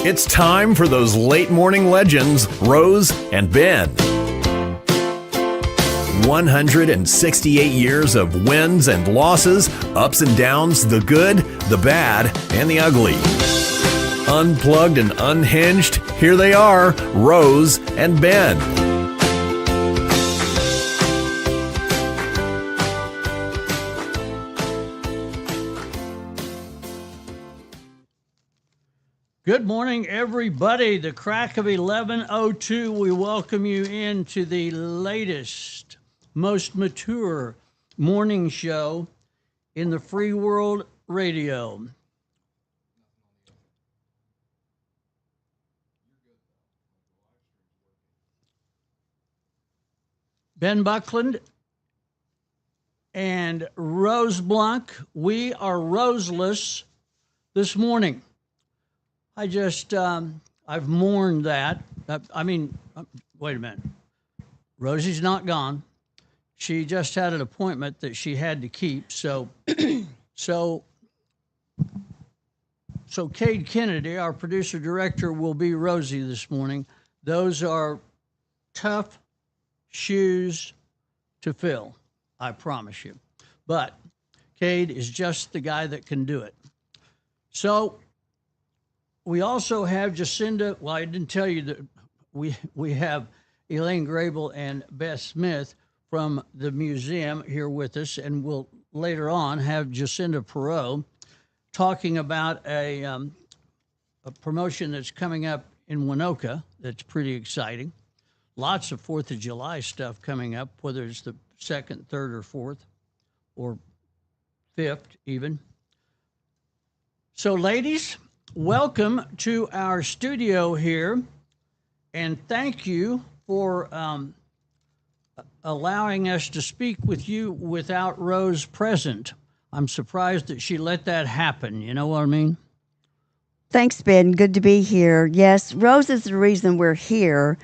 It's time for those late morning legends, Rose and Ben. 168 years of wins and losses, ups and downs, the good, the bad, and the ugly. Unplugged and unhinged, here they are, Rose and Ben. Good morning, everybody. The crack of 11:02, we welcome you into the latest, most mature morning show in the free world radio. Ben Buckland and Rose Blanc, we are roseless this morning. I've mourned that. Wait a minute. Rosie's not gone. She just had an appointment that she had to keep. So Cade Kennedy, our producer director, will be Rosie this morning. Those are tough shoes to fill, I promise you. But Cade is just the guy that can do it. So we also have Jacinda. Well, I didn't tell you that we have Elaine Grable and Beth Smith from the museum here with us, and we'll later on have Jacinda Perot talking about a promotion that's coming up in Winoka that's pretty exciting. Lots of 4th of July stuff coming up, whether it's the 2nd, 3rd, or 4th, or 5th even. So, ladies, welcome to our studio here, and thank you for allowing us to speak with you without Rose present. I'm surprised that she let that happen. You know what I mean? Thanks, Ben. Good to be here. Yes, Rose is the reason we're here.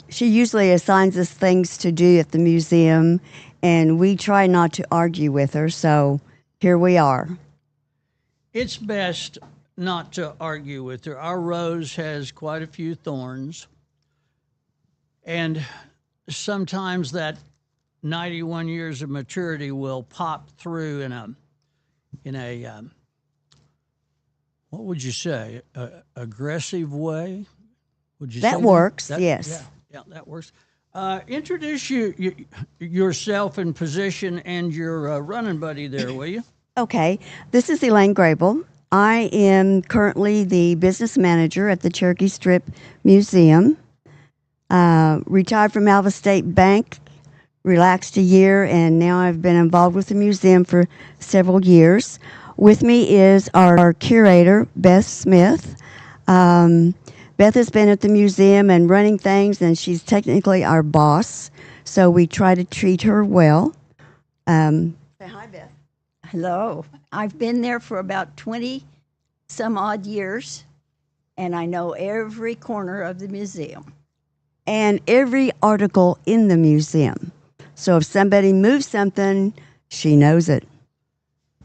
She usually assigns us things to do at the museum, and we try not to argue with her, so here we are. It's best not to argue with her. Our Rose has quite a few thorns, and sometimes that 91 years of maturity will pop through in a what would you say, aggressive way? Would you that say works? That, yes. Yeah, that works. Introduce yourself in position and your running buddy there, will you? Okay. This is Elaine Grable. I am currently the business manager at the Cherokee Strip Museum. Retired from Alva State Bank, relaxed a year, and now I've been involved with the museum for several years. With me is our curator, Beth Smith. Beth has been at the museum and running things, and she's technically our boss, so we try to treat her well. Say hi, Beth. Hello. I've been there for about 20 some odd years, and I know every corner of the museum. And every article in the museum. So if somebody moves something, she knows it.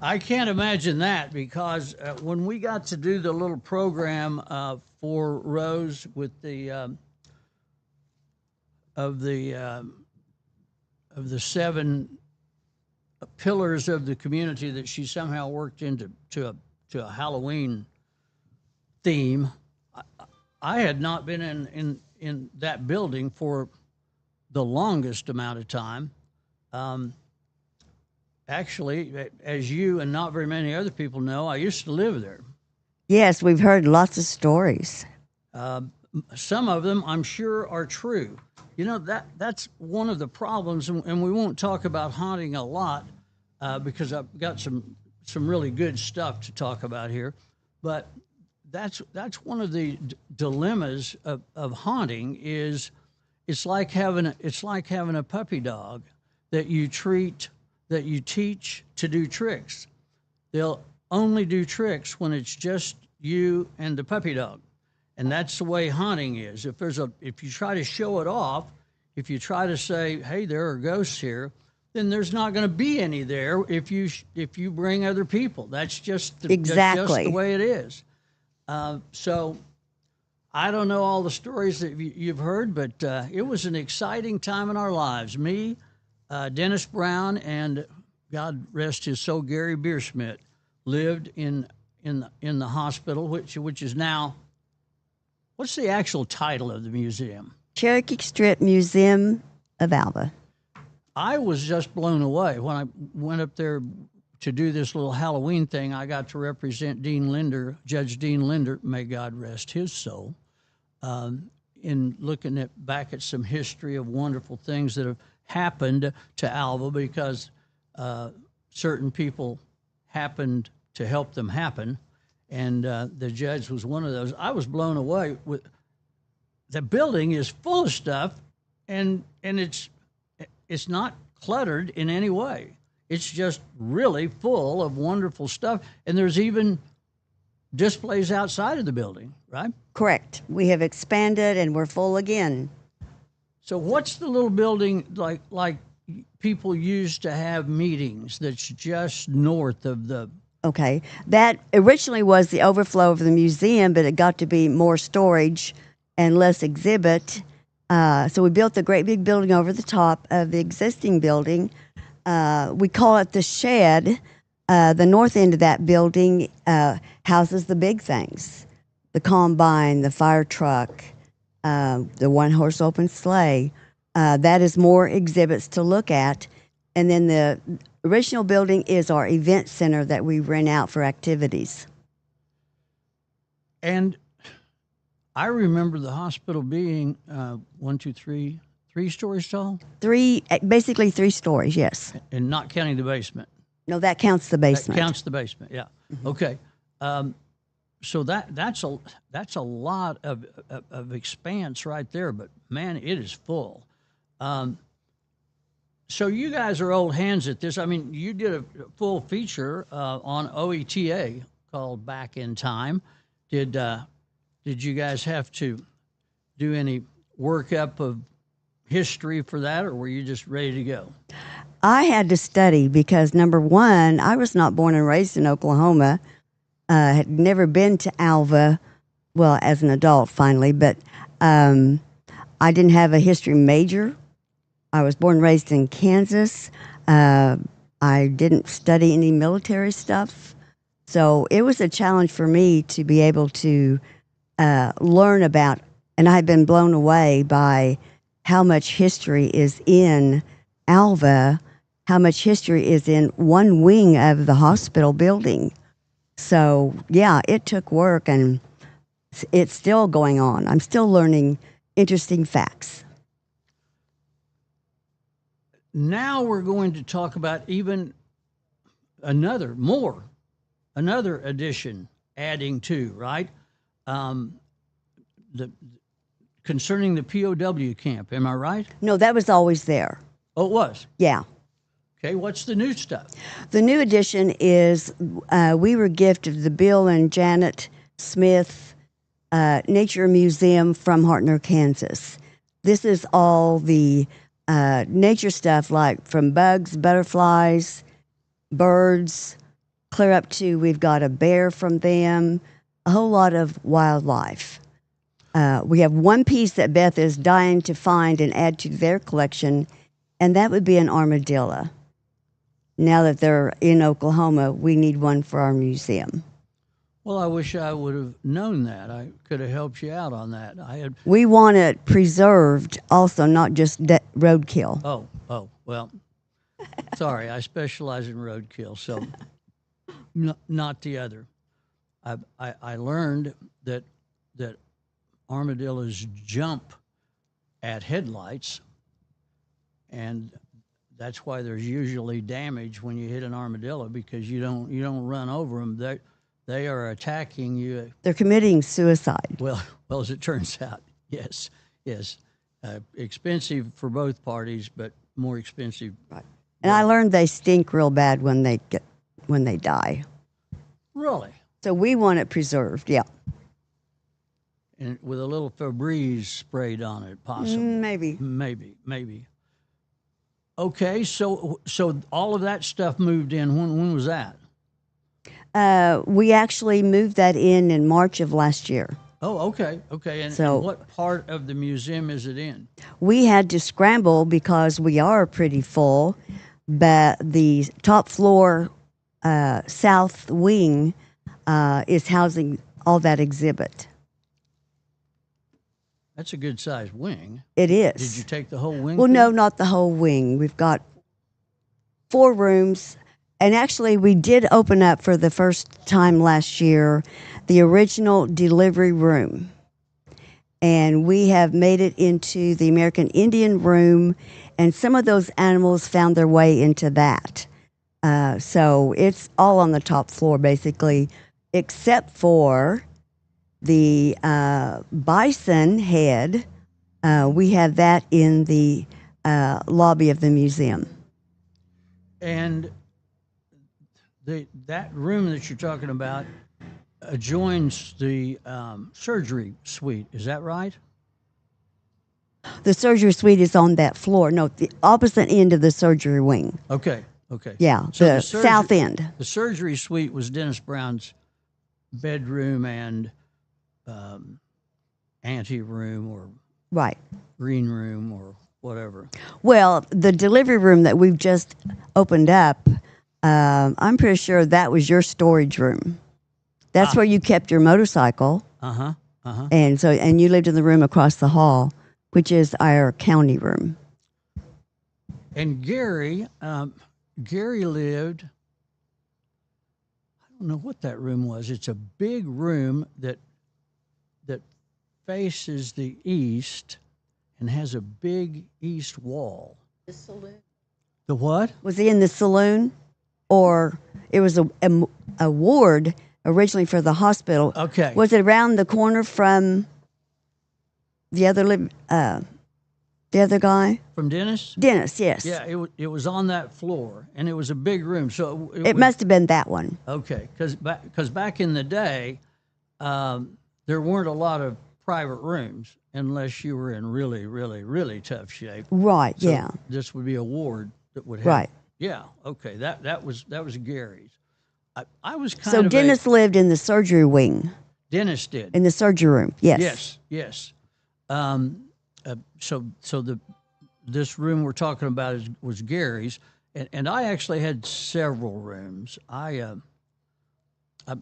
I can't imagine that, because when we got to do the little program for Rose with the of the 7 pillars of the community that she somehow worked into a Halloween theme, I had not been in that building for the longest amount of time. Actually, as you and not very many other people know, I used to live there. Yes, we've heard lots of stories. Some of them, I'm sure, are true. You know, that's one of the problems, and we won't talk about haunting a lot because I've got some really good stuff to talk about here. But that's one of the dilemmas of haunting. Is it's like having a puppy dog that you teach to do tricks. They'll only do tricks when it's just you and the puppy dog. And that's the way haunting is. If you try to show it off, if you try to say, hey, there are ghosts here, then there's not going to be any there if you bring other people. That's just Exactly the way it is. So I don't know all the stories that you've heard, but it was an exciting time in our lives. Me, Dennis Brown, and God rest his soul, Gary Beerschmidt, lived in the hospital, which is now. What's the actual title of the museum? Cherokee Strip Museum of Alva. I was just blown away when I went up there to do this little Halloween thing. I got to represent Dean Linder, Judge Dean Linder, may God rest his soul, in looking back at some history of wonderful things that have happened to Alva because certain people happened to help them happen. And the judge was one of those. I was blown away with the building is full of stuff, and it's not cluttered in any way. It's just really full of wonderful stuff, and there's even displays outside of the building, right? Correct. We have expanded and we're full again. So what's the little building like people used to have meetings that's just north of the? Okay. That originally was the overflow of the museum, but it got to be more storage and less exhibit. So we built the great big building over the top of the existing building. We call it the shed. The north end of that building houses the big things. The combine, the fire truck, the one-horse open sleigh. That is more exhibits to look at. And then the original building is our event center that we rent out for activities. And I remember the hospital being 3 stories tall, Basically three stories, yes. and not counting the basement. No, that counts the basement. That counts the basement. Yeah. Mm-hmm. Okay. So that's a lot of expanse right there. But man, it is full. So you guys are old hands at this. I mean, you did a full feature on OETA called Back in Time. Did you guys have to do any workup of history for that, or were you just ready to go? I had to study because, number one, I was not born and raised in Oklahoma. Had never been to Alva, well, as an adult finally, but I didn't have a history major. I was born and raised in Kansas. I didn't study any military stuff. So it was a challenge for me to be able to learn about, and I've been blown away by how much history is in Alva, how much history is in one wing of the hospital building. So, yeah, it took work, and it's still going on. I'm still learning interesting facts. Now we're going to talk about even another addition, adding to, right? Concerning the POW camp, am I right? No, that was always there. Oh, it was? Yeah. Okay, what's the new stuff? The new addition is we were gifted the Bill and Janet Smith Nature Museum from Hartner, Kansas. This is all the nature stuff, like from bugs, butterflies, birds, clear up to we've got a bear from them, a whole lot of wildlife. We have one piece that Beth is dying to find and add to their collection, and that would be an armadillo. Now that they're in Oklahoma, we need one for our museum. Well, I wish I would have known that. I could have helped you out on that. We want it preserved also, not just roadkill. Oh, well, sorry, I specialize in roadkill, so not the other. I learned that armadillos jump at headlights, and that's why there's usually damage when you hit an armadillo, because you don't run over them. They are attacking you. They're committing suicide. Well, as it turns out, yes. Expensive for both parties, but more expensive. Right. And I learned they stink real bad when they die. Really? So we want it preserved. Yeah. And with a little Febreze sprayed on it, possibly. Maybe. Okay, so all of that stuff moved in. When was that? We actually moved that in March of last year. Oh, okay, okay. And So- what part of the museum is it in? We had to scramble because we are pretty full, but the top floor south wing is housing all that exhibit. That's a good sized wing. It is. Did you take the whole wing? Well, through? no, not the whole wing. We've got 4 rooms. And actually, we did open up for the first time last year the original delivery room. And we have made it into the American Indian room, and some of those animals found their way into that. So it's all on the top floor, basically, except for the bison head. We have that in the lobby of the museum. And that room that you're talking about adjoins the surgery suite. Is that right? The surgery suite is on that floor. No, the opposite end of the surgery wing. Okay, okay. Yeah, So the south end. The surgery suite was Dennis Brown's bedroom and ante room or Right. green room or whatever. Well, the delivery room that we've just opened up, I'm pretty sure that was your storage room. That's where you kept your motorcycle, Uh-huh, uh-huh. and you lived in the room across the hall, which is our county room. And Gary lived, I don't know what that room was. It's a big room that faces the east and has a big east wall. The saloon. The what? Was he in the saloon, or it was a ward originally for the hospital? Okay. Was it around the corner from the other guy? From Dennis? Dennis, yes. Yeah, it was on that floor, and it was a big room. So It was- must have been that one. Okay, because back in the day, there weren't a lot of private rooms unless you were in really, really, really tough shape. Right, So yeah. this would be a ward that would have. Right. Yeah. Okay. That was Gary's. I was kind So of Dennis lived in the surgery wing, Dennis did. in the surgery room. Yes. Yes. Yes. So this room we're talking about was Gary's, and I actually had several rooms.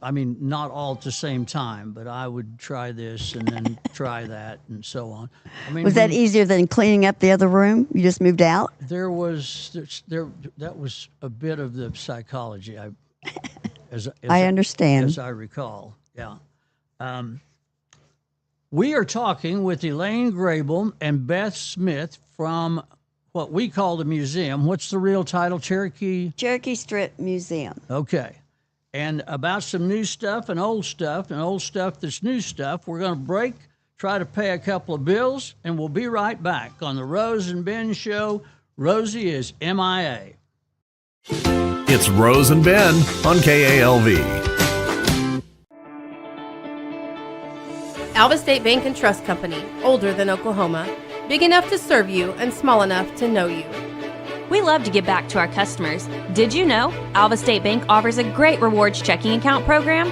I mean, not all at the same time, but I would try this and then try that and so on. I mean, Was that easier than cleaning up the other room? You just moved out? That was a bit of the psychology. I understand. as I recall. Yeah. We are talking with Elaine Grable and Beth Smith from what we call the museum. What's the real title? Cherokee. Cherokee Strip Museum. Okay. And about some new stuff and old stuff that's new stuff. We're going to break, try to pay a couple of bills, and we'll be right back on the Rose and Ben Show. Rosie is MIA. It's Rose and Ben on KALV. Alva State Bank and Trust Company, older than Oklahoma, big enough to serve you and small enough to know you. We love to give back to our customers. Did you know Alva State Bank offers a great rewards checking account program?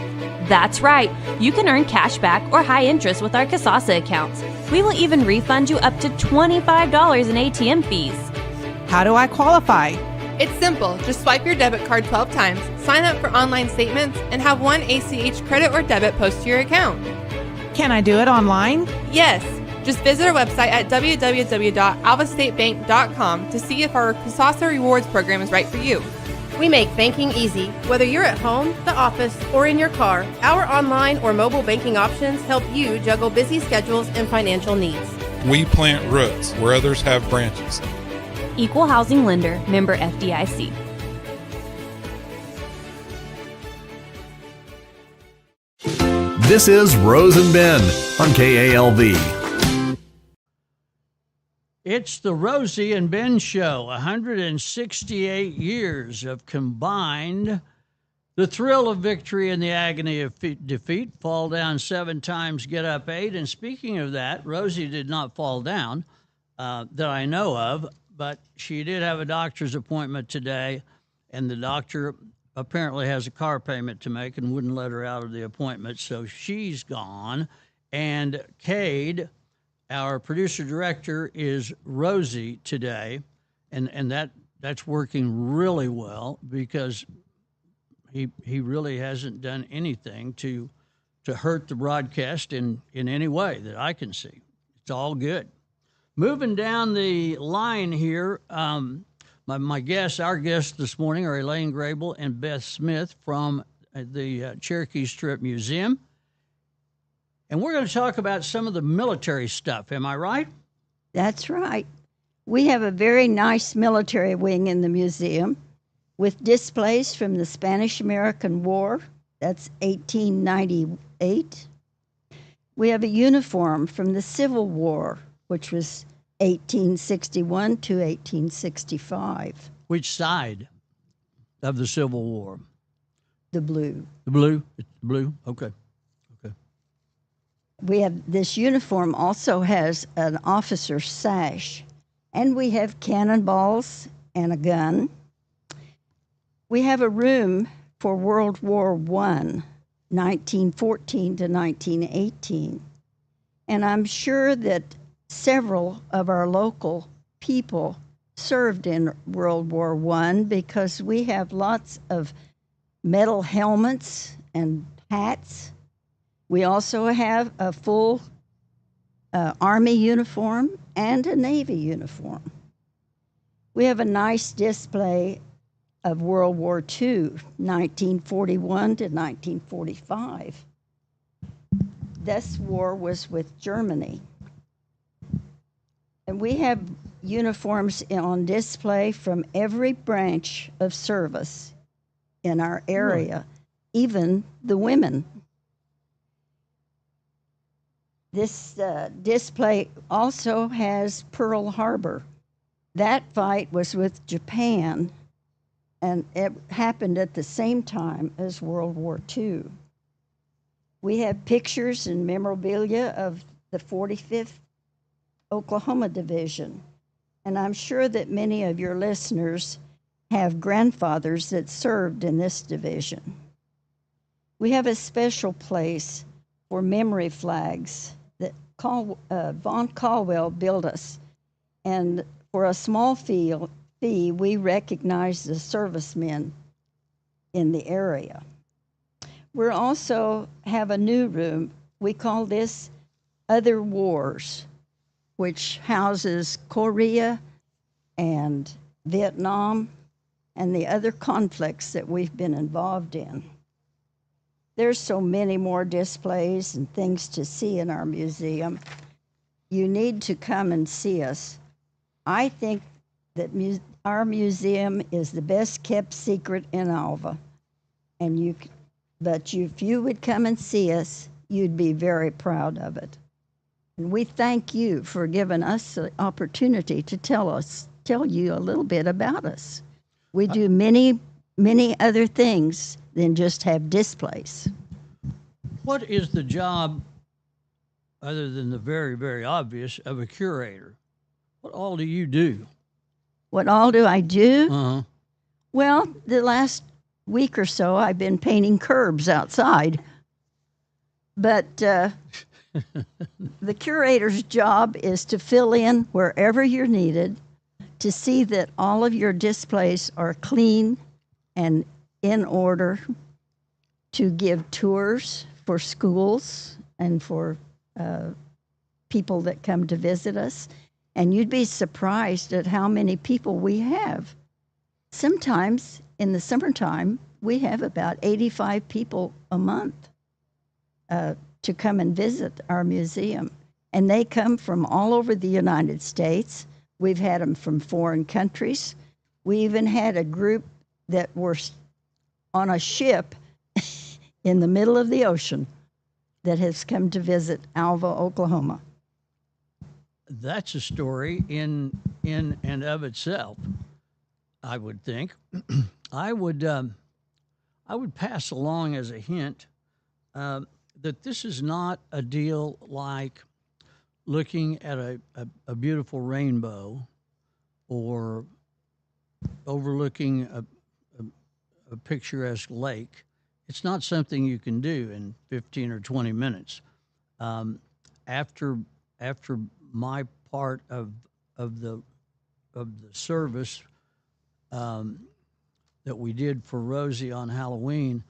That's right. You can earn cash back or high interest with our Kasasa accounts. We will even refund you up to $25 in ATM fees. How do I qualify? It's simple. Just swipe your debit card 12 times, sign up for online statements, and have one ACH credit or debit post to your account. Can I do it online? Yes. Just visit our website at www.alvastatebank.com to see if our Kasasa Rewards program is right for you. We make banking easy. Whether you're at home, the office, or in your car, our online or mobile banking options help you juggle busy schedules and financial needs. We plant roots where others have branches. Equal housing lender, member FDIC. This is Rose and Ben on KALV. It's the Rosie and Ben Show. 168 years of combined the thrill of victory and the agony of defeat. Fall down 7 times, get up 8. And speaking of that, Rosie did not fall down that I know of, but she did have a doctor's appointment today, and the doctor apparently has a car payment to make and wouldn't let her out of the appointment, so she's gone. And Cade, our producer director, is Rosie today, and that's working really well because he really hasn't done anything to hurt the broadcast in any way that I can see. It's all good. Moving down the line here, our guests this morning are Elaine Grable and Beth Smith from the Cherokee Strip Museum. And we're going to talk about some of the military stuff. Am I right? That's right. We have a very nice military wing in the museum with displays from the Spanish-American War. That's 1898. We have a uniform from the Civil War, which was 1861 to 1865. Which side of the Civil War? The blue. The blue? It's blue? Okay. We have this uniform also has an officer's sash, and we have cannonballs and a gun. We have a room for World War I, 1914 to 1918. And I'm sure that several of our local people served in World War I because we have lots of metal helmets and hats. We also have a full Army uniform and a Navy uniform. We have a nice display of World War II, 1941 to 1945. This war was with Germany. And we have uniforms on display from every branch of service in our area, even the women. This display also has Pearl Harbor. That fight was with Japan, and it happened at the same time as World War II. We have pictures and memorabilia of the 45th Oklahoma Division, and I'm sure that many of your listeners have grandfathers that served in this division. We have a special place for memory flags that Von Caldwell built us, and for a small fee, we recognize the servicemen in the area. We also have a new room. We call this Other Wars, which houses Korea and Vietnam and the other conflicts that we've been involved in. There's so many more displays and things to see in our museum. You need to come and see us. I think that our museum is the best kept secret in Alva. But if you would come and see us, you'd be very proud of it. And we thank you for giving us the opportunity to tell you a little bit about us. We do many, many other things than just have displays. What is the job, other than the very, very obvious, of a curator? What all do you do? What all do I do? Uh-huh. Well, the last week or so, I've been painting curbs outside. But the curator's job is to fill in wherever you're needed, to see that all of your displays are clean and in order, to give tours for schools and for people that come to visit us. And you'd be surprised at how many people we have. Sometimes in the summertime, we have about 85 people a month to come and visit our museum. And they come from all over the United States. We've had them from foreign countries. We even had a group that were on a ship in the middle of the ocean that has come to visit Alva, Oklahoma. That's a story in and of itself, I would think. I would pass along as a hint that this is not a deal like looking at a beautiful rainbow or overlooking a picturesque lake. It's not something you can do in 15 or 20 minutes. After my part of the service that we did for Rosie on Halloween,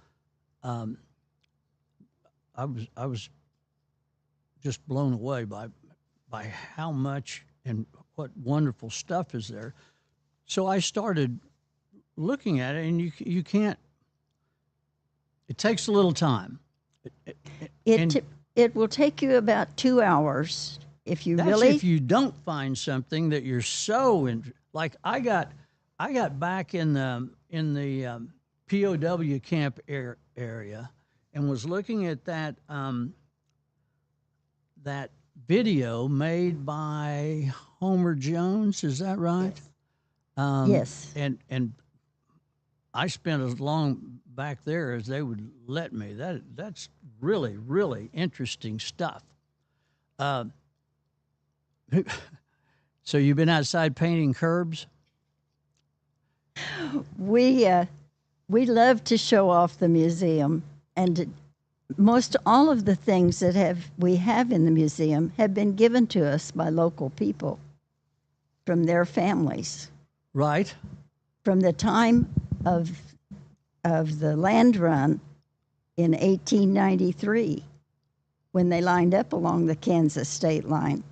I was just blown away by how much and what wonderful stuff is there. So I started looking at it, and you can't. It takes a little time. It will take you about 2 hours if you That's really. if you don't find something that you're so in. Like I got back in the POW camp area and was looking at that that video made by Homer Jones. Is that right? Yes. And I spent as long back there as they would let me. That's really, really interesting stuff. So you've been outside painting curbs? We love to show off the museum, and most all of the things that we have in the museum have been given to us by local people from their families. Right. From the time of the land run in 1893, when they lined up along the Kansas state line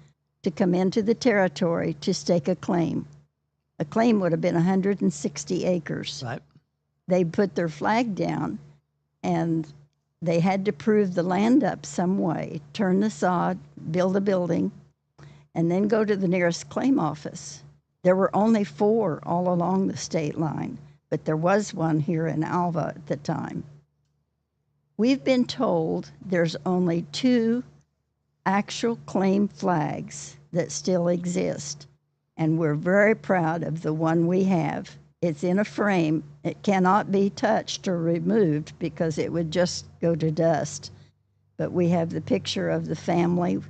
to come into the territory to stake a claim. A claim would have been 160 acres. Right. They put their flag down, and they had to prove the land up some way, turn the sod, build a building, and then go to the nearest claim office. There were only 4 all along the state line, but there was one here in Alva at the time. We've been told there's only 2 actual claim flags that still exist, and we're very proud of the one we have. It's in a frame. It cannot be touched or removed because it would just go to dust. But we have the picture of the family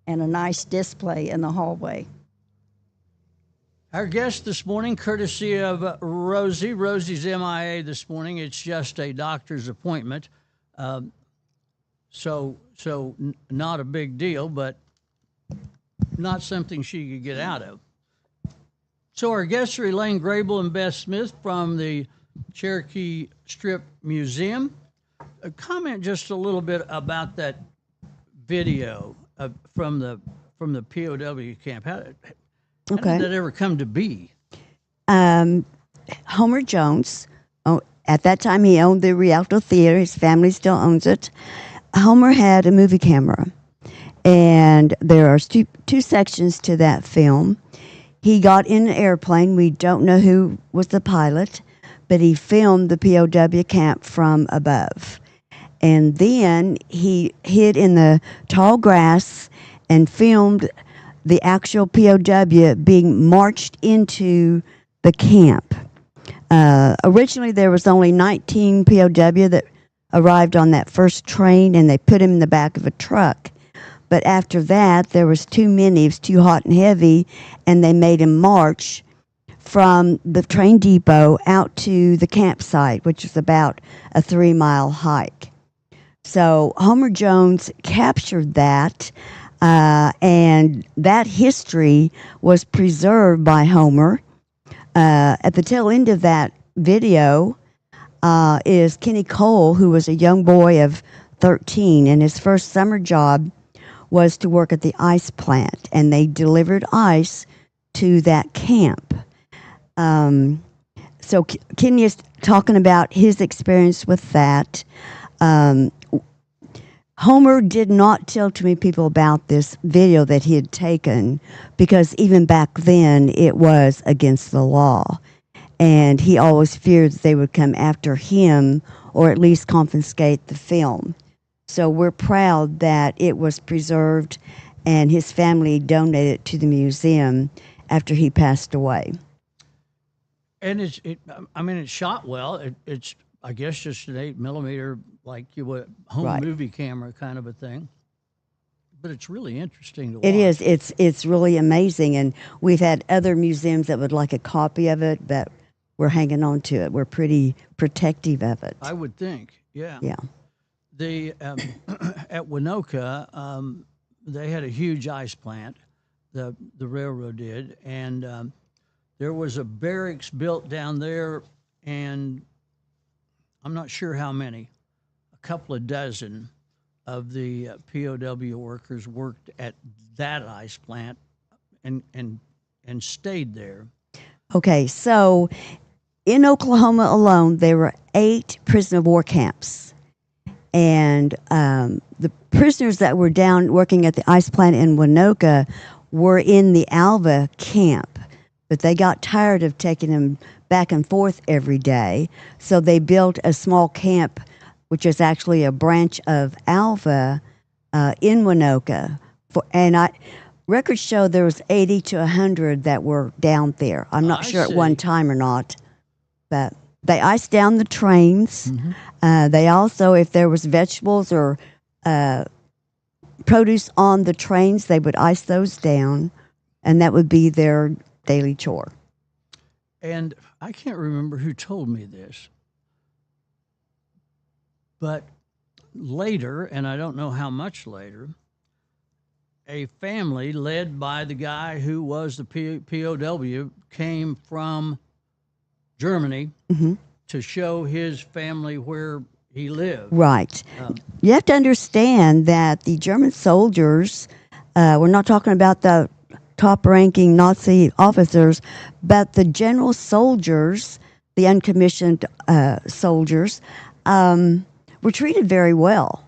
and a nice display in the hallway. Our guest this morning, courtesy of Rosie. Rosie's MIA this morning. It's just a doctor's appointment. So not a big deal, but not something she could get out of. So our guests are Elaine Grable and Beth Smith from the Cherokee Strip Museum. Comment just a little bit about that video from the POW camp. How did that ever come to be? Homer Jones, at that time he owned the Rialto Theater. His family still owns it. Homer had a movie camera, and there are two sections to that film. He got in an airplane. We don't know who was the pilot, but he filmed the POW camp from above. And then he hid in the tall grass and filmed the actual POW being marched into the camp. Originally, there was only 19 POW that arrived on that first train, and they put him in the back of a truck. But after that, there was too many. It was too hot and heavy, and they made him march from the train depot out to the campsite, which is about a 3-mile hike. So Homer Jones captured that, and that history was preserved by Homer. At the tail end of that video is Kenny Cole, who was a young boy of 13, and his first summer job was to work at the ice plant, and they delivered ice to that camp. So Kenny is talking about his experience with that. Homer did not tell too many people about this video that he had taken because even back then it was against the law. And he always feared that they would come after him or at least confiscate the film. So we're proud that it was preserved and his family donated it to the museum after he passed away. And it's shot well. It's I guess just an 8mm, like you would home movie camera kind of a thing. But it's really interesting to watch. It is. It's really amazing, and we've had other museums that would like a copy of it, but we're hanging on to it. We're pretty protective of it. I would think, yeah. Yeah. The at Winoka, they had a huge ice plant. The railroad did, and there was a barracks built down there, and I'm not sure how many, a couple of dozen of the POW workers worked at that ice plant and stayed there. Okay, so in Oklahoma alone, there were 8 prisoner of war camps. And the prisoners that were down working at the ice plant in Winoka were in the Alva camp, but they got tired of taking them back and forth every day. So they built a small camp, which is actually a branch of Alva in Winoka. Records show there was 80 to 100 that were down there. I'm not sure at one time or not, but they iced down the trains. They also, if there was vegetables or produce on the trains, they would ice those down, and that would be their daily chore. And I can't remember who told me this, but later, and I don't know how much later, a family led by the guy who was the POW came from Germany to show his family where he lived. Right. You have to understand that the German soldiers, we're not talking about the top-ranking Nazi officers, but the general soldiers, the uncommissioned soldiers, were treated very well.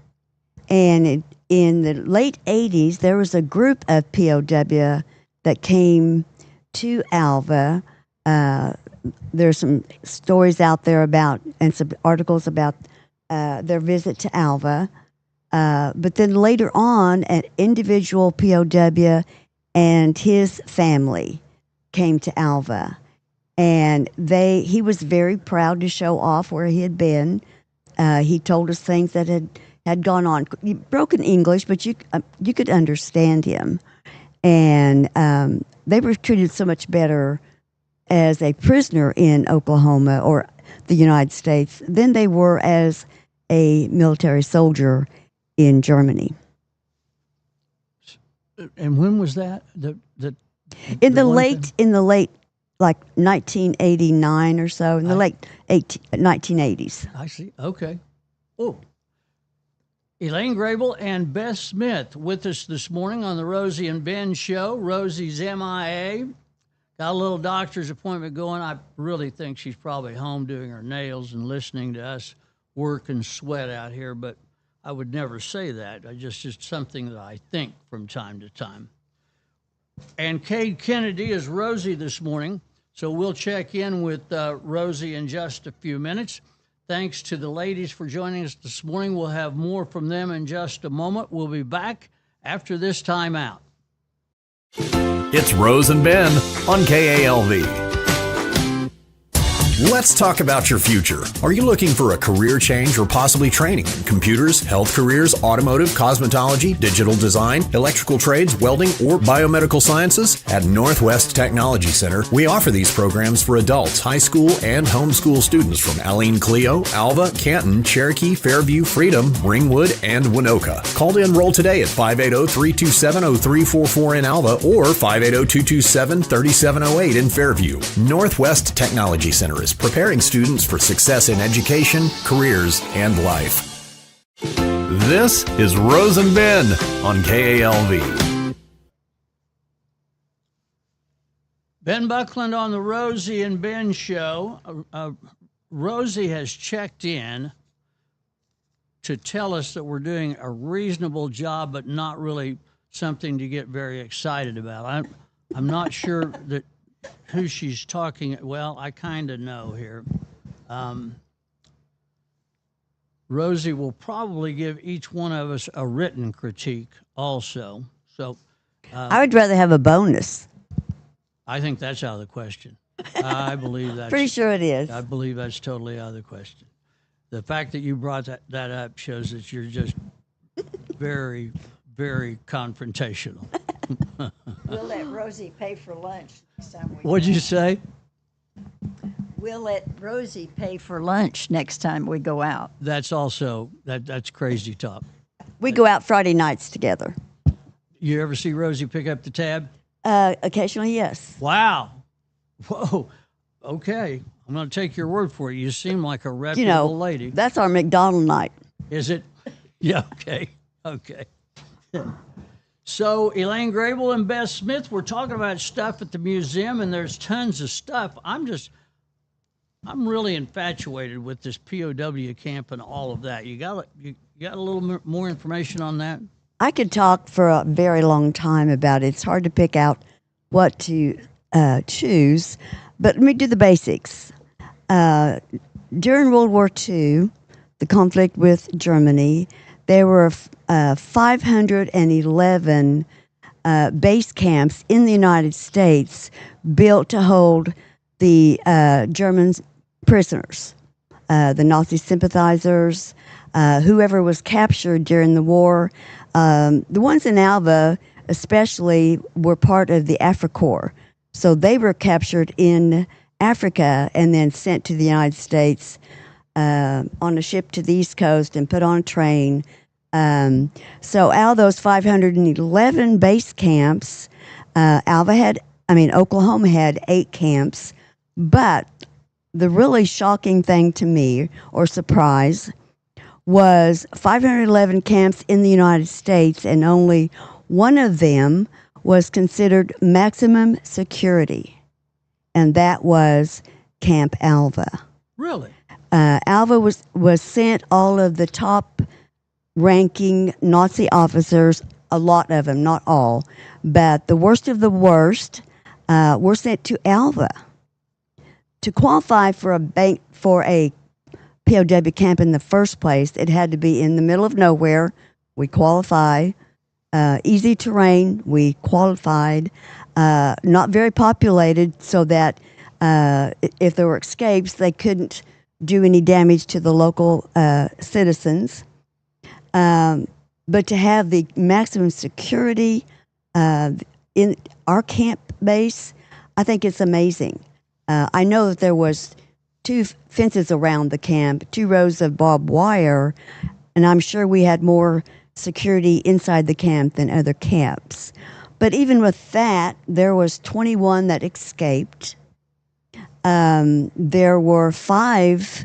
And in the late 80s, there was a group of POW that came to Alva. There's some stories out there about, and some articles about their visit to Alva. But then later on, an individual POW and his family came to Alva. And he was very proud to show off where he had been. He told us things that had gone on. Broken English, but you could understand him. And they were treated so much better as a prisoner in Oklahoma or the United States than they were as a military soldier in Germany. And when was that? In the late, like 1989 or so, in the late 1980s. I see. Okay. Oh. Elaine Grable and Beth Smith with us this morning on the Rosie and Ben show. Rosie's MIA. Got a little doctor's appointment going. I really think she's probably home doing her nails and listening to us work and sweat out here, but I would never say that. I just something that I think from time to time. And Cade Kennedy is Rosie this morning, so we'll check in with Rosie in just a few minutes. Thanks to the ladies for joining us this morning. We'll have more from them in just a moment. We'll be back after this timeout. It's Rose and Ben on KALV. Let's talk about your future. Are you looking for a career change or possibly training in computers, health careers, automotive, cosmetology, digital design, electrical trades, welding, or biomedical sciences? At Northwest Technology Center, we offer these programs for adults, high school, and homeschool students from Alene Clio, Alva, Canton, Cherokee, Fairview, Freedom, Ringwood, and Winoka. Call to enroll today at 580-327-0344 in Alva or 580-227-3708 in Fairview. Northwest Technology Center is preparing students for success in education, careers, and life. This is Rose and Ben on KALV. Ben Buckland on the Rosie and Ben show. Rosie has checked in to tell us that we're doing a reasonable job, but not really something to get very excited about. I'm not sure that who she's talking. Well, I kind of know here. Rosie will probably give each one of us a written critique also. So I would rather have a bonus. I think that's out of the question. I believe that's Pretty sure it is. I believe that's totally out of the question. The fact that you brought that up shows that you're just very, very confrontational. We'll let Rosie pay for lunch next time we What'd you say? We'll let Rosie pay for lunch next time we go out. That's also that's crazy talk. We go out Friday nights together. You ever see Rosie pick up the tab? Occasionally, yes. Wow. Whoa. Okay. I'm going to take your word for it. You seem like a reputable lady. That's our McDonald night. Is it? Yeah, okay. Okay. So, Elaine Grable and Beth Smith, we're talking about stuff at the museum, and there's tons of stuff. I'm really infatuated with this POW camp and all of that. You got a little more information on that? I could talk for a very long time about it. It's hard to pick out what to choose, but let me do the basics. During World War II, the conflict with Germany, there were 511 base camps in the United States built to hold the German prisoners, the Nazi sympathizers, whoever was captured during the war. The ones in Alva especially were part of the AFRICORPS. So they were captured in Africa and then sent to the United States on a ship to the East Coast and put on a train. So out of those 511 base camps, Oklahoma had 8 camps. But the really shocking thing to me, or surprise, was 511 camps in the United States, and only one of them was considered maximum security, and that was Camp Alva. Really? Alva was sent all of the top-ranking Nazi officers, a lot of them, not all, but the worst of the worst were sent to Alva. To qualify for a POW camp in the first place, it had to be in the middle of nowhere. We qualify. Easy terrain. We qualified. Not very populated, so that if there were escapes, they couldn't do any damage to the local citizens. But to have the maximum security in our camp base, I think it's amazing. I know that there was 2 fences around the camp, 2 rows of barbed wire, and I'm sure we had more security inside the camp than other camps. But even with that, there was 21 that escaped. There were 5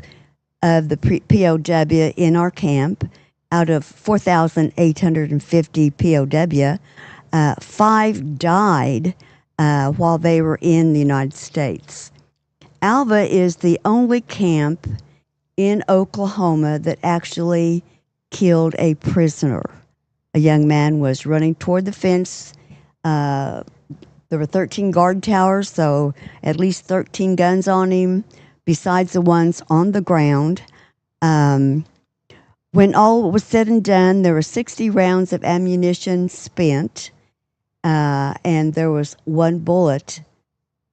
of the POW in our camp out of 4,850 POW. 5 died while they were in the United States. Alva is the only camp in Oklahoma that actually killed a prisoner. A young man was running toward the fence. There were 13 guard towers, so at least 13 guns on him, besides the ones on the ground. When all was said and done, there were 60 rounds of ammunition spent, and there was 1 bullet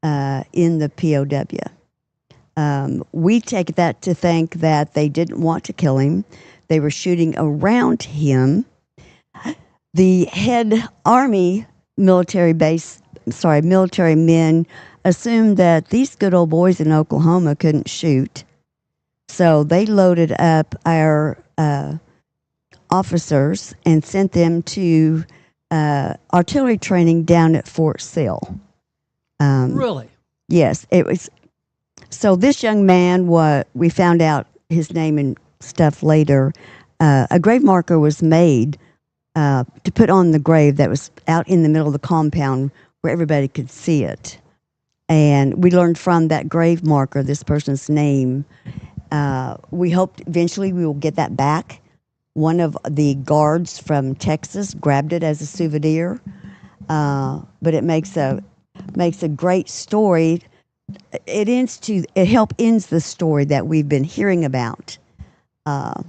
in the POW. We take that to think that they didn't want to kill him. They were shooting around him. The head Army military men assumed that these good old boys in Oklahoma couldn't shoot. So they loaded up our officers and sent them to artillery training down at Fort Sill. Really? Yes, it was. So this young man, we found out his name and stuff later. A grave marker was made to put on the grave that was out in the middle of the compound where everybody could see it. And we learned from that grave marker this person's name. We hoped eventually we will get that back. One of the guards from Texas grabbed it as a souvenir. But it makes a great story. It ends the story that we've been hearing about, that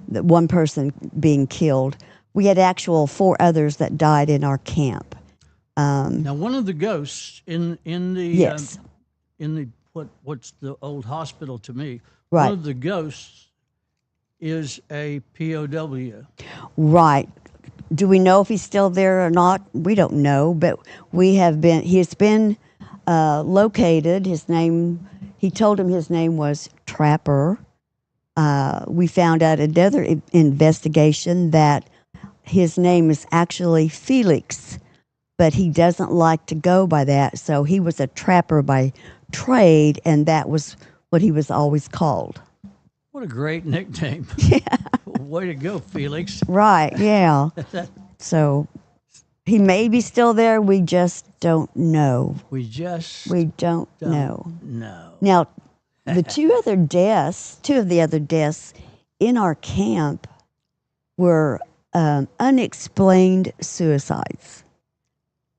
one person being killed. We had 4 others that died in our camp. Now, one of the ghosts in the Yes. In the what's the old hospital to me. Right. One of the ghosts is a POW. Right. Do we know if he's still there or not? We don't know, but he has been located. He told him his name was Trapper. We found out another investigation that his name is actually Felix, but he doesn't like to go by that. So he was a trapper by trade, and that was what he was always called. What a great nickname. Way to go, Felix. Right, yeah. So he may be still there. We just don't know. We don't know. know. Now, the two of the other deaths in our camp were unexplained suicides.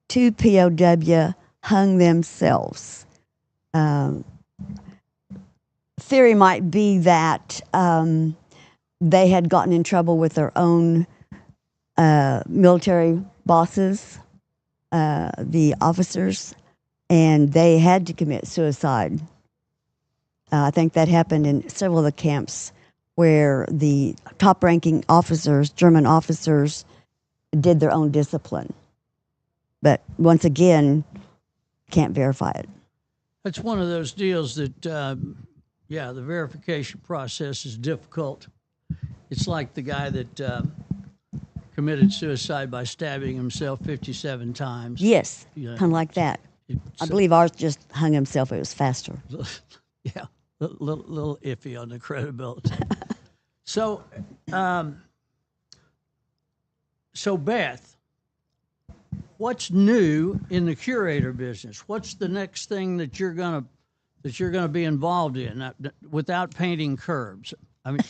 2 POW hung themselves. Theory might be that they had gotten in trouble with their own military bosses, the officers, and they had to commit suicide. I think that happened in several of the camps where the top-ranking officers, German officers, did their own discipline. But once again, can't verify it. That's one of those deals that, the verification process is difficult. It's like the guy that committed suicide by stabbing himself 57 times. Yes, Yeah. kind of like that. I believe ours just hung himself. It was faster. Yeah, little iffy on the credibility. So Beth, what's new in the curator business? What's the next thing that you're gonna be involved in without painting curbs? I mean,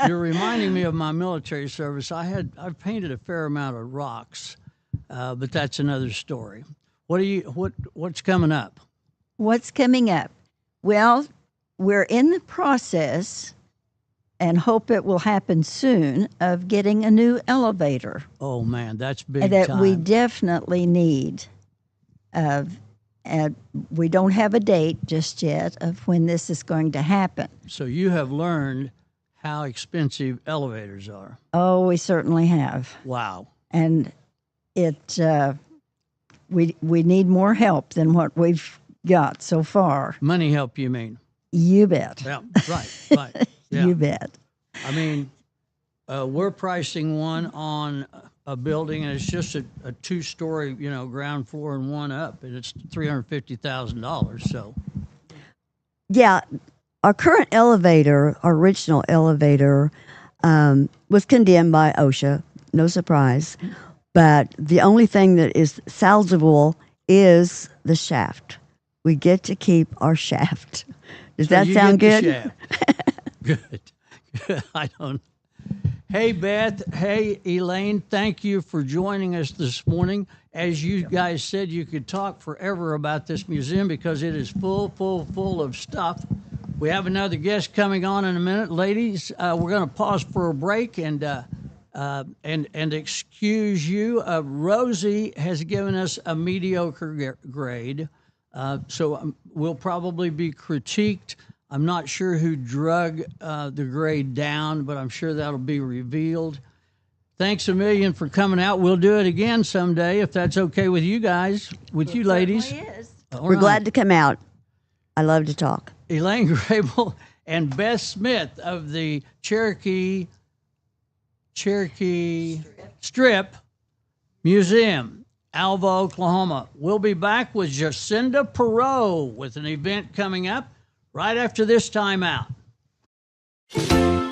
you're reminding me of my military service. I've painted a fair amount of rocks, but that's another story. What's coming up? What's coming up? Well, we're in the process, and hope it will happen soon, of getting a new elevator Oh man, that's big that time. we definitely need. And we don't have a date just yet of when this is going to happen. So you have learned how expensive elevators are. Oh, we certainly have. Wow. And we need more help than what we've got so far. Money help, you mean? You bet. Yeah, right. Yeah. You bet. I mean, we're pricing one on a building, and it's just a 2-story, ground floor and one up, and it's $350,000. So, Yeah, our current elevator, our original elevator, was condemned by OSHA. No surprise. But the only thing that is salvageable is the shaft. We get to keep our shaft. Does so that you sound get good? the shaft. Good. I don't. Hey, Beth. Hey, Elaine. Thank you for joining us this morning. As you guys said, you could talk forever about this museum because it is full of stuff. We have another guest coming on in a minute. Ladies, we're going to pause for a break and excuse you. Rosie has given us a mediocre grade, so we'll probably be critiqued. I'm not sure who drug the grade down, but I'm sure that'll be revealed. Thanks a million for coming out. We'll do it again someday if that's okay with you guys, with you ladies. We're glad to come out. I love to talk. Elaine Grable and Beth Smith of the Cherokee Strip Museum, Alva, Oklahoma. We'll be back with Jacinda Perot with an event coming up right after this time out.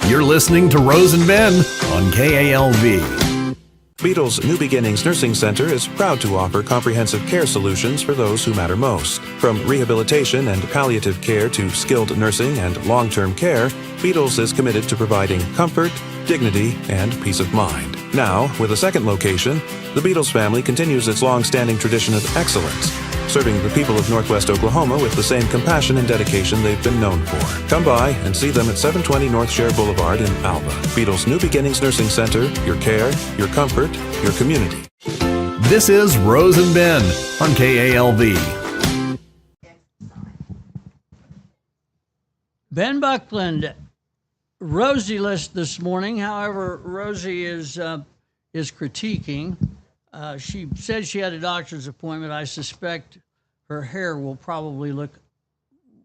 You're listening to Rose and Ben on KALV. Beatles New Beginnings Nursing Center is proud to offer comprehensive care solutions for those who matter most. From rehabilitation and palliative care to skilled nursing and long-term care, Beatles is committed to providing comfort, dignity, and peace of mind. Now, with a second location, the Beatles family continues its long-standing tradition of excellence, serving the people of Northwest Oklahoma with the same compassion and dedication they've been known for. Come by and see them at 720 North Share Boulevard in Alva. Beatles New Beginnings Nursing Center, your care, your comfort, your community. This is Rose and Ben on KALV. Ben Buckland, Rosie list this morning. However, Rosie is critiquing. She said she had a doctor's appointment. I suspect her hair will probably look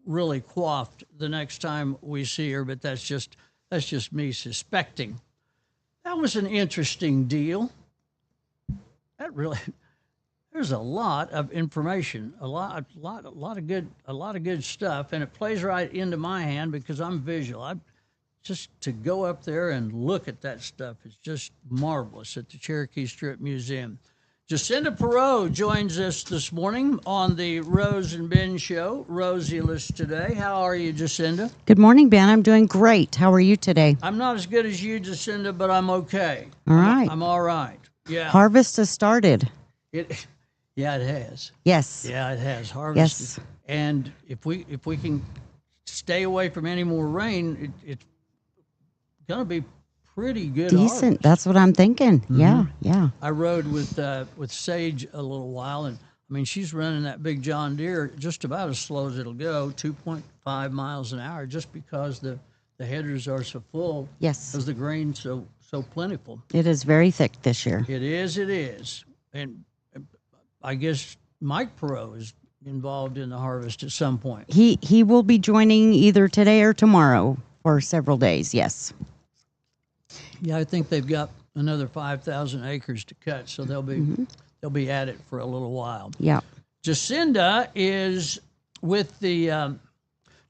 really coiffed the next time we see her, but that's just me suspecting. That was an interesting deal. that really, there's a lot of information, a lot of good stuff, and it plays right into my hand because I'm visual. Just to go up there and look at that stuff is just marvelous at the Cherokee Strip Museum. Jacinda Perot joins us this morning on the Rose and Ben Show. Rosie-less today. How are you, Jacinda? Good morning, Ben. I'm doing great. How are you today? I'm not as good as you, Jacinda, but I'm okay. All right. I'm all right. Yeah. Harvest has started. Yeah, it has. Yes. Yeah, it has. Harvest. Yes. And if we can stay away from any more rain, it's going to be pretty good. Decent. Harvest. That's what I'm thinking. Mm-hmm. Yeah, yeah. I rode with Sage a little while, and I mean she's running that big John Deere just about as slow as it'll go, 2.5 miles an hour, just because the headers are so full. Yes. Because the grain's so plentiful. It is very thick this year. It is, and I guess Mike Perot is involved in the harvest at some point. He will be joining either today or tomorrow for several days. Yes. Yeah, I think they've got another 5,000 acres to cut, so they'll be at it for a little while. Yeah. Jacinda is with the.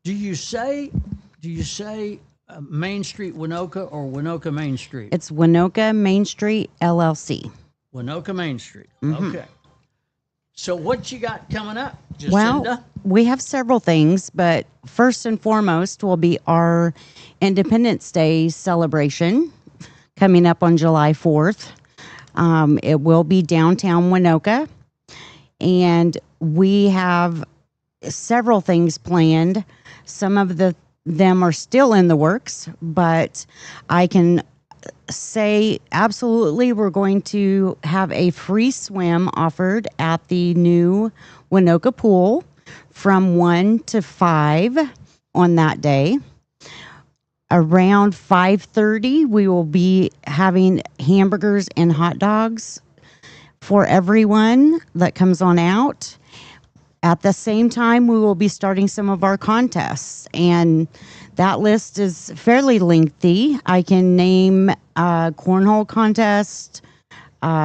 Do you say Main Street Winoka or Winoka Main Street? It's Winoka Main Street LLC. Winoka Main Street. Okay. So what you got coming up, Jacinda? Well, we have several things, but first and foremost will be our Independence Day celebration coming up on July 4th. It will be downtown Winoka, and we have several things planned. Some of them are still in the works, but I can say absolutely we're going to have a free swim offered at the new Winoka pool from 1 to 5 on that day. Around 5:30, we will be having hamburgers and hot dogs for everyone that comes on out. At the same time, we will be starting some of our contests, and that list is fairly lengthy. I can name cornhole contest,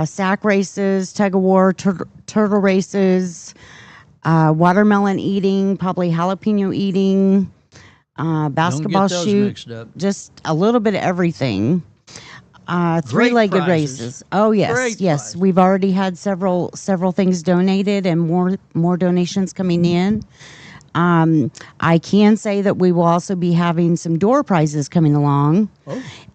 sack races, tug-of-war, turtle races, watermelon eating, probably jalapeno eating, basketball Don't get those shoot, mixed up. just a little bit of everything. Three-legged prizes. races. Oh yes, Great yes. prizes. We've already had several things donated, and more donations coming in. I can say that we will also be having some door prizes coming along,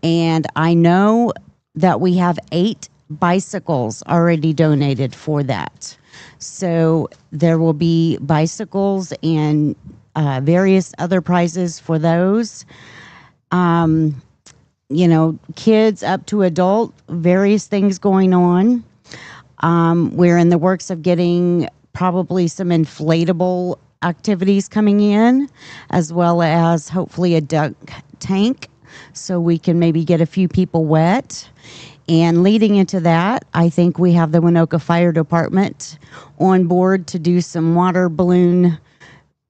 and I know that we have 8 bicycles already donated for that. So there will be bicycles and various other prizes for those. Kids up to adult, various things going on. We're in the works of getting probably some inflatable activities coming in, as well as hopefully a duck tank, so we can maybe get a few people wet. And leading into that, I think we have the Winoka Fire Department on board to do some water balloon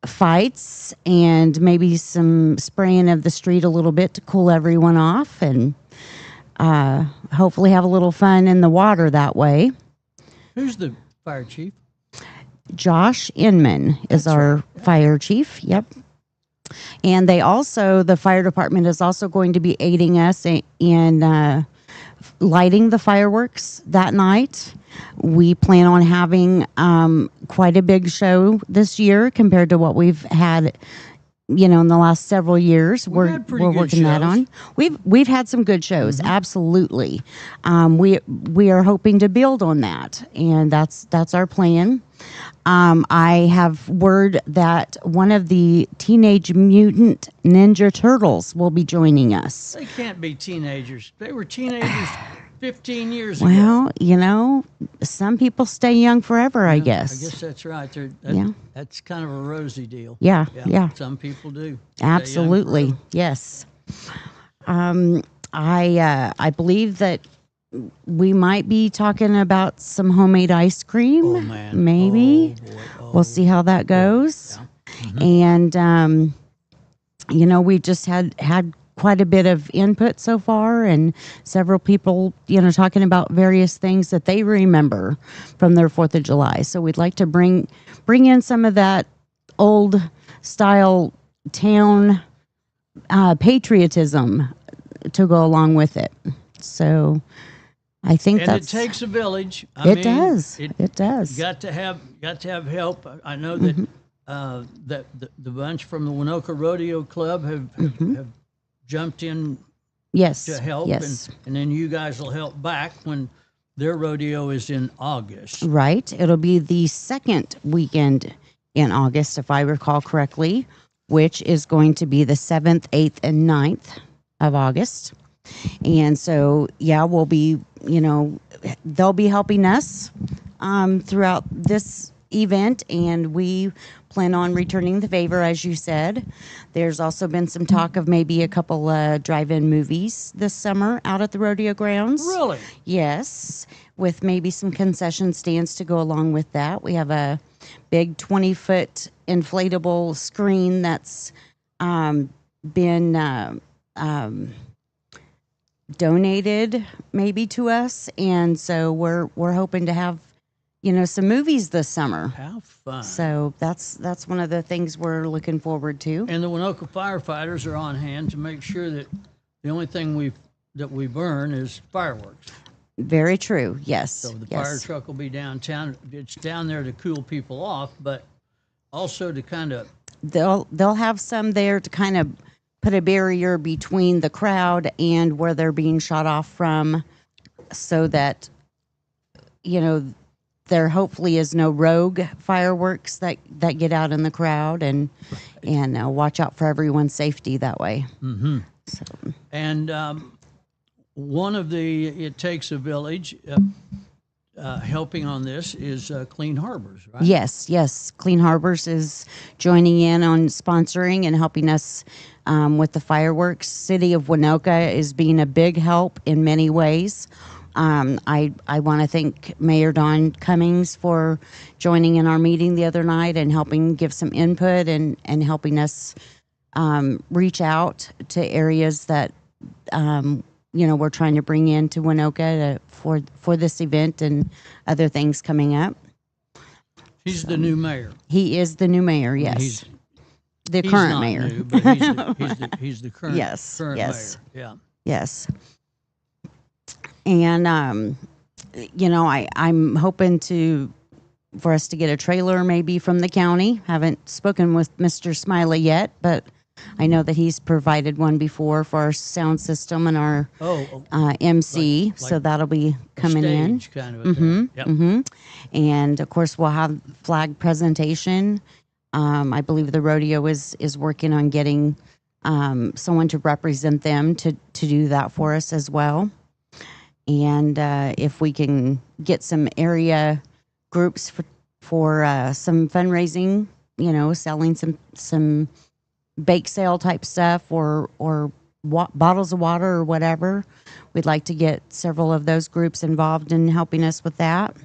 fights and maybe some spraying of the street a little bit to cool everyone off, and hopefully have a little fun in the water that way. Who's the fire chief? Josh Inman is our fire chief. Yep. And the fire department is also going to be aiding us in lighting the fireworks that night. We plan on having quite a big show this year compared to what we've had, in the last several years. We're working that on. We've had some good shows, absolutely. We are hoping to build on that, and that's our plan. I have word that one of the Teenage Mutant Ninja Turtles will be joining us. They can't be teenagers. They were teenagers 15 years ago. Well, some people stay young forever, I guess. I guess that's right. That's kind of a rosy deal. Yeah. Some people do. Absolutely. Yes. I believe that we might be talking about some homemade ice cream. Oh, man. Maybe. Oh, boy. We'll see how that goes. Yeah. And, we just had quite a bit of input so far, and several people, talking about various things that they remember from their 4th of July. So we'd like to bring in some of that old style town patriotism to go along with it. So I think And it takes a village. It does. It does. Got to have help. I know that that the bunch from the Winoka Rodeo Club have jumped in Yes. to help, Yes. and then you guys will help back when their rodeo is in August. Right. It'll be the second weekend in August, if I recall correctly, which is going to be the 7th, 8th, and 9th of August. And so, we'll be, they'll be helping us throughout this event, and we plan on returning the favor, as you said. There's also been some talk of maybe a couple drive-in movies this summer out at the rodeo grounds. Really? Yes, with maybe some concession stands to go along with that. We have a big 20-foot inflatable screen that's been donated maybe to us, and so we're hoping to have some movies this summer. How fun. So that's one of the things we're looking forward to. And the Winoka firefighters are on hand to make sure that the only thing we burn is fireworks. Very true. Yes. So the yes. fire truck will be downtown. It's down there to cool people off, but also to kind of They'll have some there to kind of put a barrier between the crowd and where they're being shot off from, so that there hopefully is no rogue fireworks that get out in the crowd, and watch out for everyone's safety that way. Mm-hmm. So. And one of the It Takes a Village helping on this is Clean Harbors, right? Yes. Clean Harbors is joining in on sponsoring and helping us with the fireworks. City of Winoka is being a big help in many ways. I want to thank Mayor Don Cummings for joining in our meeting the other night and helping give some input and helping us reach out to areas that we're trying to bring into Winoka for this event and other things coming up. He's the new mayor. He is the new mayor. Yes, He's current not mayor. new, but he's the current, Yes, current yes. mayor. Yeah. Yes. And I'm hoping for us to get a trailer maybe from the county. Haven't spoken with Mr. Smiley yet, but I know that he's provided one before for our sound system and our MC, so that'll be coming in. Stage kind of a thing. Yep. And of course, we'll have flag presentation. I believe the rodeo is working on getting someone to represent them to do that for us as well. And if we can get some area groups for some fundraising, selling some bake sale type stuff or bottles of water or whatever, we'd like to get several of those groups involved in helping us with that.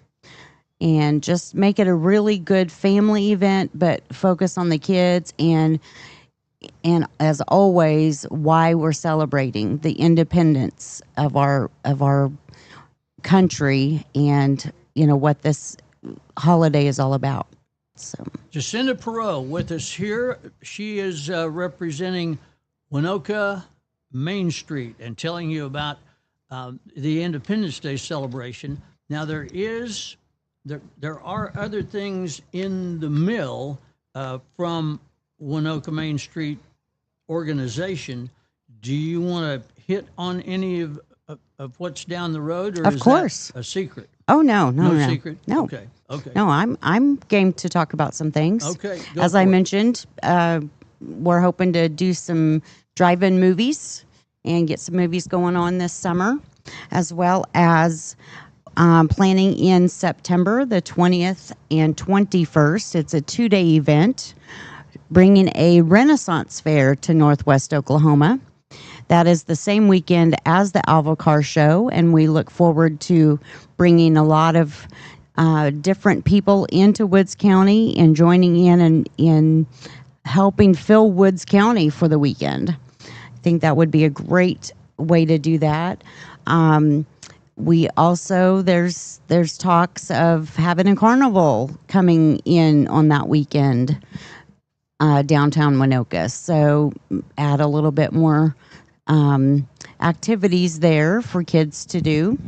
And just make it a really good family event, but focus on the kids and as always, why we're celebrating the independence of our country and what this holiday is all about. So Jacinda Perot with us here. She is representing Winoka Main Street and telling you about the Independence Day celebration. Now there are other things in the mill from Winoka Main Street organization. Do you want to hit on any of what's down the road, or of is course that a secret? Oh no Secret. no. Okay. No, I'm game to talk about some things. Okay, go As for I it. mentioned, we're hoping to do some drive-in movies and get some movies going on this summer, as well as planning in September the 20th and 21st. It's a 2-day event, bringing a Renaissance fair to Northwest Oklahoma. That is the same weekend as the Alva Car Show, and we look forward to bringing a lot of different people into Woods County and joining in helping fill Woods County for the weekend. think that would be a great way to do that. We also there's talks of having a carnival coming in on that weekend, downtown Winoka. So add a little bit more activities there for kids to do.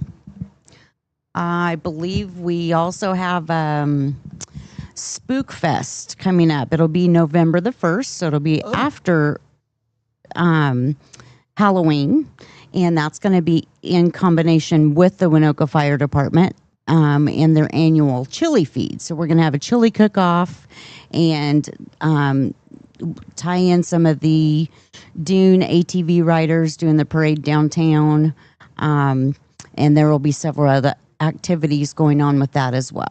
I believe we also have Spook Fest coming up. It'll be November the 1st, so it'll be after Halloween, and that's going to be in combination with the Winoka Fire Department and their annual chili feed. So we're going to have a chili cook-off and tie in some of the Dune ATV riders doing the parade downtown, and there will be several other activities going on with that as well.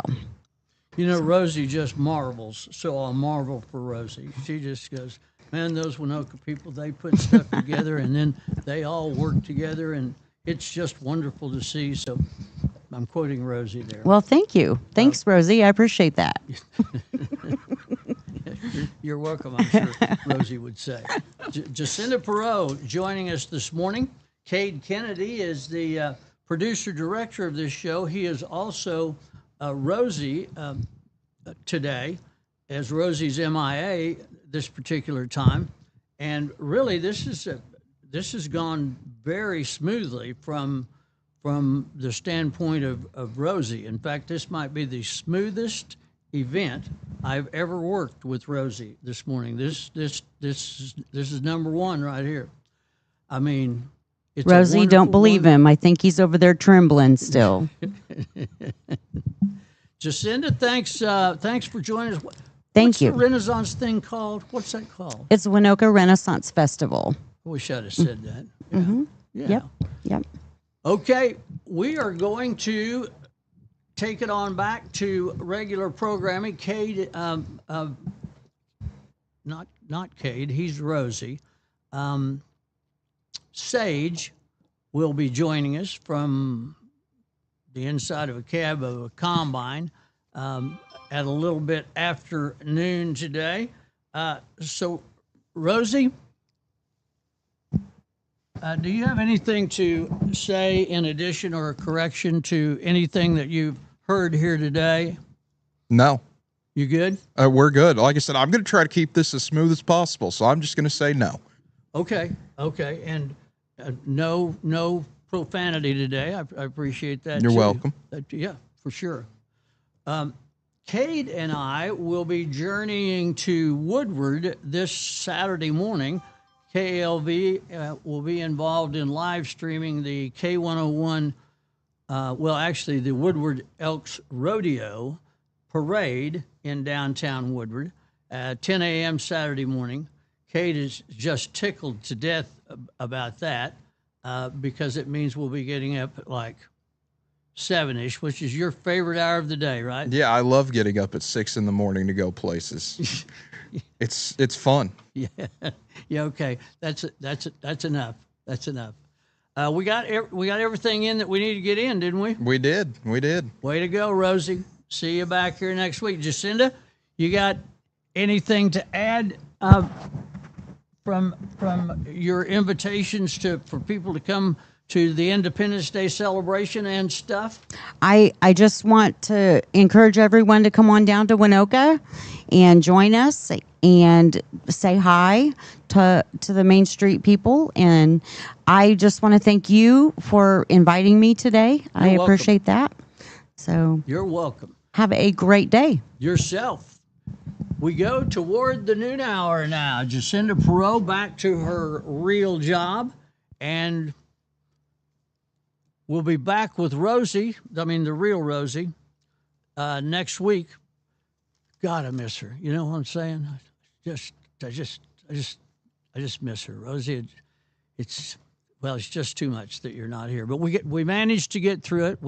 You know, Rosie just marvels, so I'll marvel for Rosie. She just goes, man, those Winoka people, they put stuff together, and then they all work together, and it's just wonderful to see. So I'm quoting Rosie there. Well, thank you. Thanks, Rosie. I appreciate that. You're welcome, I'm sure Rosie would say. Jacinda Perot joining us this morning. Cade Kennedy is the producer-director of this show. He is also Rosie today, as Rosie's MIA this particular time. And really, this has gone very smoothly from the standpoint of Rosie. In fact, this might be the smoothest event I've ever worked with Rosie this morning. This is number one right here. I mean, it's Rosie, don't believe him. I think he's over there trembling still. Jacinda, thanks for joining us. Thank you. What's the Renaissance thing called? What's that called? It's Winoka Renaissance Festival. I wish I'd have said that. Yeah. Mm-hmm. Yeah. Yep. Okay, we are going to take it on back to regular programming. Cade, not Cade, he's Rosie. Sage will be joining us from the inside of a cab of a combine at a little bit after noon today. So, Rosie, do you have anything to say in addition or a correction to anything that you've heard here today? No. You good? We're good. Like I said, I'm going to try to keep this as smooth as possible, so I'm just going to say no. Okay, and no profanity today. I appreciate that. You're too. welcome. Yeah, for sure. Cade and I will be journeying to Woodward this Saturday morning. KLV will be involved in live streaming the K101, the Woodward Elks Rodeo Parade in downtown Woodward at 10 a.m. Saturday morning. Cade is just tickled to death about that because it means we'll be getting up at like 7-ish, which is your favorite hour of the day, right? Yeah, I love getting up at 6 in the morning to go places. It's fun. Yeah. Okay. That's enough. That's enough. We got everything in that we need to get in, didn't we? We did. Way to go, Rosie. See you back here next week. Jacinda, you got anything to add from your invitations for people to come to the Independence Day celebration and stuff? I just want to encourage everyone to come on down to Winoka and join us and say hi to the Main Street people. And I just want to thank you for inviting me today. I appreciate that. So you're welcome. Have a great day. Yourself. We go toward the noon hour now. Jacinda Perot back to her real job, and we'll be back with Rosie, the real Rosie, next week. God, I miss her. You know what I'm saying? I just miss her, Rosie. It's just too much that you're not here. But we managed to get through it.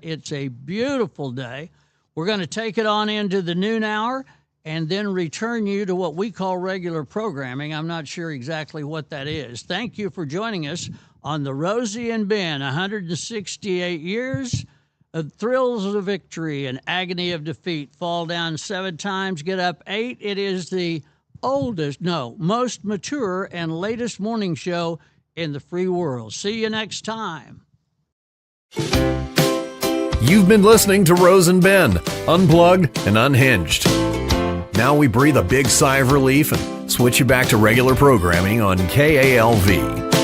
It's a beautiful day. We're going to take it on into the noon hour and then return you to what we call regular programming. I'm not sure exactly what that is. Thank you for joining us on the Rosie and Ben, 168 years of thrills of victory and agony of defeat. Fall down 7 times, get up 8. It is the most mature and latest morning show in the free world. See you next time. You've been listening to Rose and Ben, Unplugged and Unhinged. Now we breathe a big sigh of relief and switch you back to regular programming on KALV.